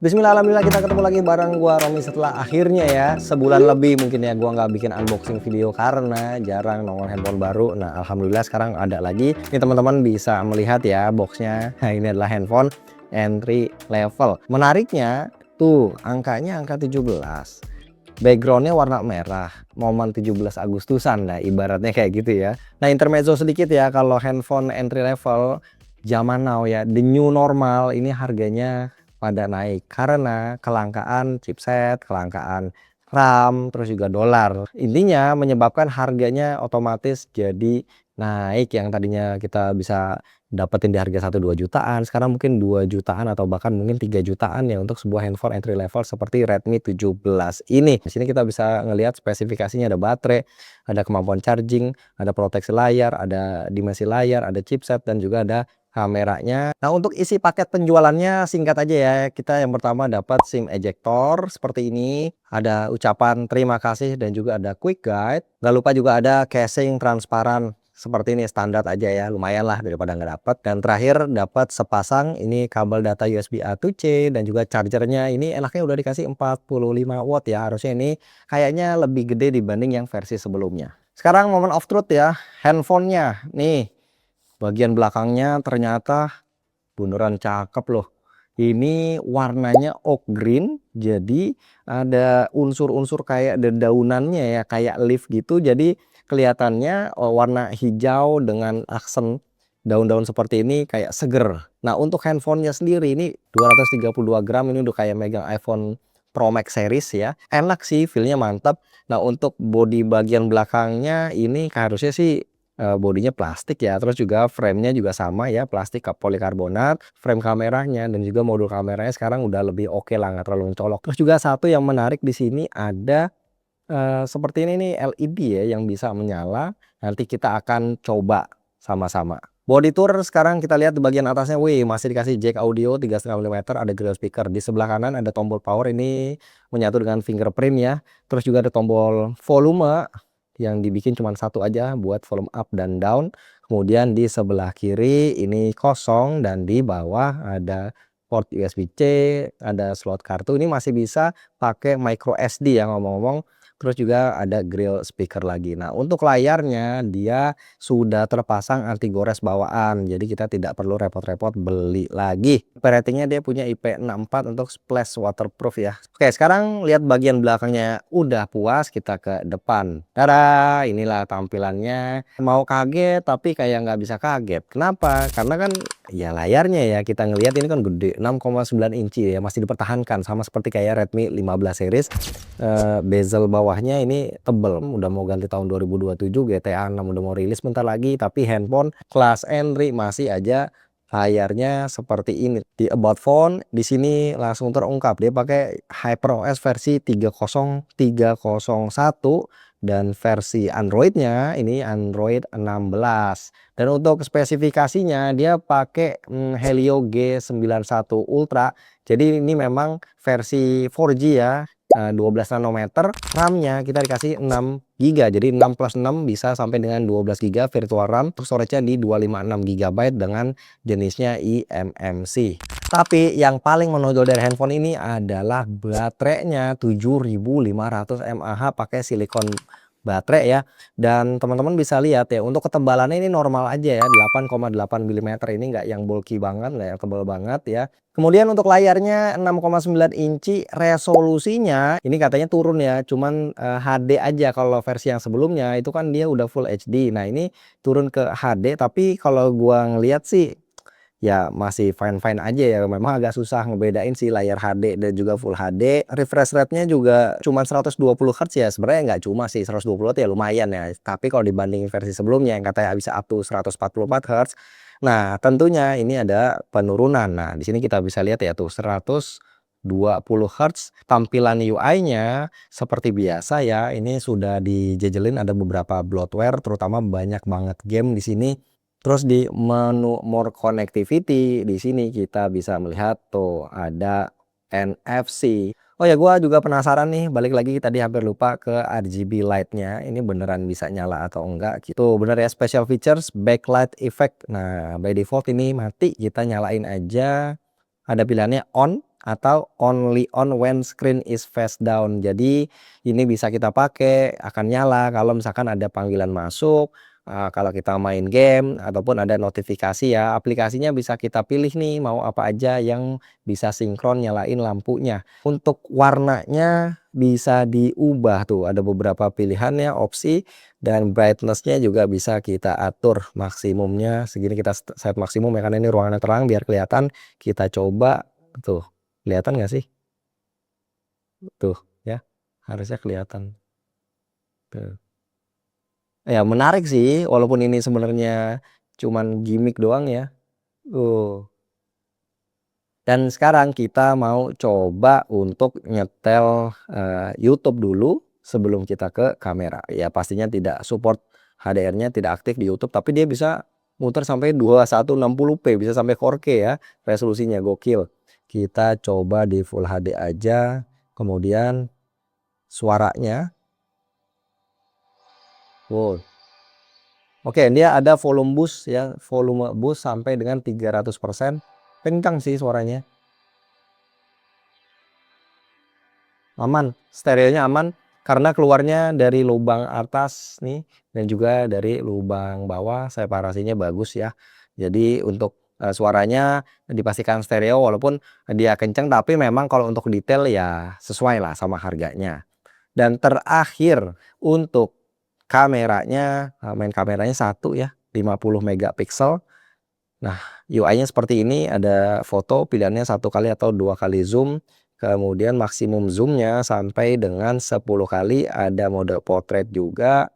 Bismillah, alhamdulillah kita ketemu lagi bareng gua Romi setelah akhirnya ya sebulan lebih mungkin ya gua nggak bikin unboxing video karena jarang nongol handphone baru. Nah, alhamdulillah sekarang ada lagi. Ini teman-teman bisa melihat ya boxnya. Nah, ini adalah handphone entry level. Menariknya tuh angkanya angka 17. Backgroundnya warna merah, momen 17 Agustusan, nah ibaratnya kayak gitu ya. Nah, intermezzo sedikit ya, kalau handphone entry level zaman now ya, the new normal ini harganya pada naik karena kelangkaan chipset, kelangkaan RAM, terus juga dolar. Intinya menyebabkan harganya otomatis jadi naik, yang tadinya kita bisa dapetin di harga 1-2 jutaan, sekarang mungkin 2 jutaan atau bahkan mungkin 3 jutaan ya untuk sebuah handphone entry level seperti Redmi 17 ini. Di sini kita bisa ngelihat spesifikasinya, ada baterai, ada kemampuan charging, ada proteksi layar, ada dimensi layar, ada chipset dan juga ada kameranya. Nah, untuk isi paket penjualannya singkat aja ya. Kita yang pertama dapat SIM ejector seperti ini, ada ucapan terima kasih dan juga ada quick guide. Nggak lupa juga ada casing transparan seperti ini, standar aja ya, lumayan lah daripada nggak dapat. Dan terakhir dapat sepasang ini kabel data USB A to C dan juga chargernya ini enaknya udah dikasih 45 watt ya. Harusnya ini kayaknya lebih gede dibanding yang versi sebelumnya. Sekarang moment of truth ya, handphonenya nih. Bagian belakangnya ternyata beneran cakep loh. Ini warnanya oak green, jadi ada unsur-unsur kayak dedaunannya ya, kayak leaf gitu. Jadi kelihatannya warna hijau dengan aksen daun-daun seperti ini kayak seger. Nah, untuk handphonenya sendiri ini 232 gram, ini udah kayak megang iPhone Pro Max series ya. Enak sih, feelnya mantap. Nah, untuk bodi bagian belakangnya ini harusnya sih bodinya plastik ya, terus juga framenya juga sama ya, plastik polikarbonat. Frame kameranya dan juga modul kameranya sekarang udah lebih oke lah, nggak terlalu mencolok. Terus juga satu yang menarik di sini ada seperti ini nih, LED ya yang bisa menyala. Nanti kita akan coba sama-sama. Body tour sekarang kita lihat di bagian atasnya, wih masih dikasih jack audio 3,5 mm, ada grill speaker. Di sebelah kanan ada tombol power, ini menyatu dengan fingerprint ya. Terus juga ada tombol volume yang dibikin cuma satu aja buat volume up dan down. Kemudian di sebelah kiri ini kosong dan di bawah ada port USB-C, ada slot kartu. Ini masih bisa pakai micro SD ya ngomong-ngomong. Terus juga ada grill speaker lagi. Nah, untuk layarnya dia sudah terpasang anti gores bawaan. Jadi kita tidak perlu repot-repot beli lagi. Ratingnya dia punya IP64 untuk splash waterproof ya. Oke, sekarang lihat bagian belakangnya. Udah puas, kita ke depan. Tada, inilah tampilannya. Mau kaget tapi kayak nggak bisa kaget. Kenapa? Karena kan ya layarnya ya, kita ngelihat ini kan gede, 6,9 inci ya, masih dipertahankan sama seperti kayak Redmi 15 series. Bezel bawahnya ini tebel, udah mau ganti tahun 2027, GTA 6 udah mau rilis bentar lagi, tapi handphone kelas entry masih aja layarnya seperti ini. Di about phone di sini langsung terungkap dia pakai HyperOS versi 30301 dan versi Androidnya ini Android 16. Dan untuk spesifikasinya dia pakai Helio G91 Ultra. Jadi ini memang versi 4G ya. 12 nanometer, RAM-nya kita dikasih 6 GB, jadi 6 plus 6 bisa sampai dengan 12 GB virtual RAM. Terus storage-nya di 256 GB dengan jenisnya eMMC. Tapi yang paling menonjol dari handphone ini adalah baterainya, 7500 mAh, pakai silikon baterai ya. Dan teman-teman bisa lihat ya, untuk ketebalannya ini normal aja ya, 8,8 mm, ini nggak yang bulky banget, nggak yang tebal banget ya. Kemudian untuk layarnya 6,9 inci, resolusinya ini katanya turun ya, cuman HD aja. Kalau versi yang sebelumnya itu kan dia udah full HD. Nah, ini turun ke HD, tapi kalau gua ngeliat sih ya masih fine-fine aja ya. Memang agak susah ngebedain sih layar HD dan juga full HD. Refresh rate-nya juga cuma 120 Hz ya. Sebenarnya nggak cuma sih 120 Hz ya, lumayan ya. Tapi kalau dibandingin versi sebelumnya yang katanya bisa up to 144 Hz. Nah, tentunya ini ada penurunan. Nah, di sini kita bisa lihat ya tuh 120 Hz. Tampilan UI-nya seperti biasa ya. Ini sudah dijejelin, ada beberapa bloatware, terutama banyak banget game di sini. Terus di menu more connectivity di sini kita bisa melihat tuh ada NFC. Oh ya, gua juga penasaran nih, balik lagi tadi hampir lupa ke RGB light-nya. Ini beneran bisa nyala atau enggak gitu. Bener ya, special features backlight effect. Nah, by default ini mati, kita nyalain aja. Ada pilihannya on, atau only on when screen is face down. Jadi ini bisa kita pakai, akan nyala kalau misalkan ada panggilan masuk, kalau kita main game ataupun ada notifikasi ya. Aplikasinya bisa kita pilih nih mau apa aja yang bisa sinkron nyalain lampunya. Untuk warnanya bisa diubah tuh, ada beberapa pilihan ya, opsi, dan brightness-nya juga bisa kita atur maksimumnya segini, kita set maksimum ya karena ini ruangannya terang biar kelihatan. Kita coba tuh. Kelihatan nggak sih? Tuh ya, harusnya kelihatan. Tuh. Ya menarik sih, walaupun ini sebenarnya cuman gimmick doang ya. Dan sekarang kita mau coba untuk nyetel YouTube dulu sebelum kita ke kamera. Ya pastinya tidak support HDR-nya, tidak aktif di YouTube, tapi dia bisa muter sampai 2160p, bisa sampai 4K ya, resolusinya gokil. Kita coba di Full HD aja, kemudian suaranya. Wow. Oke, dia ada volume boost ya, volume boost sampai dengan 300%. Kencang sih suaranya. Aman, stereonya aman karena keluarnya dari lubang atas nih dan juga dari lubang bawah, separasinya bagus ya. Jadi untuk suaranya dipastikan stereo walaupun dia kenceng, tapi memang kalau untuk detail ya sesuai lah sama harganya. Dan terakhir untuk kameranya, main kameranya satu ya, 50 megapiksel. Nah, UI-nya seperti ini, ada foto pilihannya 1 kali atau 2 kali zoom. Kemudian maksimum zoomnya sampai dengan 10 kali, ada mode portrait juga.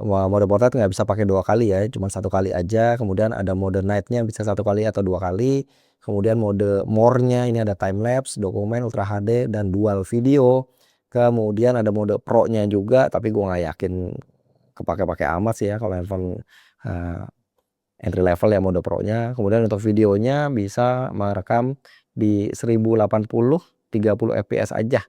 Mode portrait nggak bisa pakai 2 kali ya, cuma 1 kali aja. Kemudian ada mode night-nya bisa 1 kali atau 2 kali. Kemudian mode more-nya ini ada time lapse, dokumen, ultra HD, dan dual video. Kemudian ada mode pro-nya juga, tapi gua nggak yakin kepake-pake amat sih ya kalau handphone entry level ya mode pro-nya. Kemudian untuk videonya bisa merekam di 1080 30 fps aja.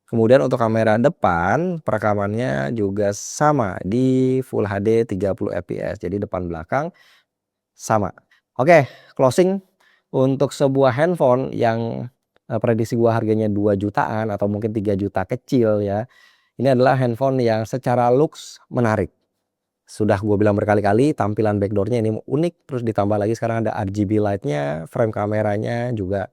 Kemudian untuk kamera depan perekamannya juga sama di Full HD 30 fps. Jadi depan belakang sama. Oke, closing untuk sebuah handphone yang prediksi gua harganya 2 jutaan atau mungkin 3 juta kecil ya. Ini adalah handphone yang secara looks menarik. Sudah gue bilang berkali-kali, tampilan backdoor-nya ini unik, terus ditambah lagi sekarang ada RGB light-nya, frame kameranya juga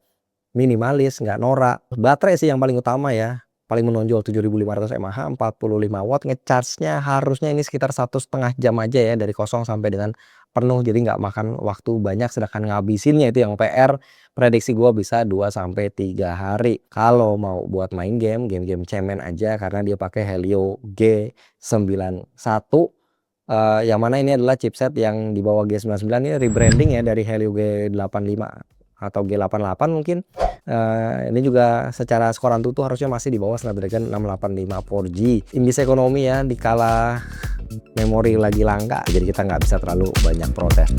minimalis, nggak norak. Baterai sih yang paling utama ya, paling menonjol 7500 mAh, 45 watt, ngecharge-nya harusnya ini sekitar 1,5 jam aja ya, dari kosong sampai dengan penuh, jadi nggak makan waktu banyak, sedangkan ngabisinnya itu yang PR. Prediksi gue bisa 2-3 hari. Kalau mau buat main game cemen aja karena dia pakai Helio G91. Yang mana ini adalah chipset yang di bawah G99, ini rebranding ya dari Helio G85 atau G88 mungkin. Ini juga secara skor Antutu harusnya masih di bawah Snapdragon 685 4G. Imbis ekonomi ya, dikala memori lagi langka, jadi kita nggak bisa terlalu banyak protes.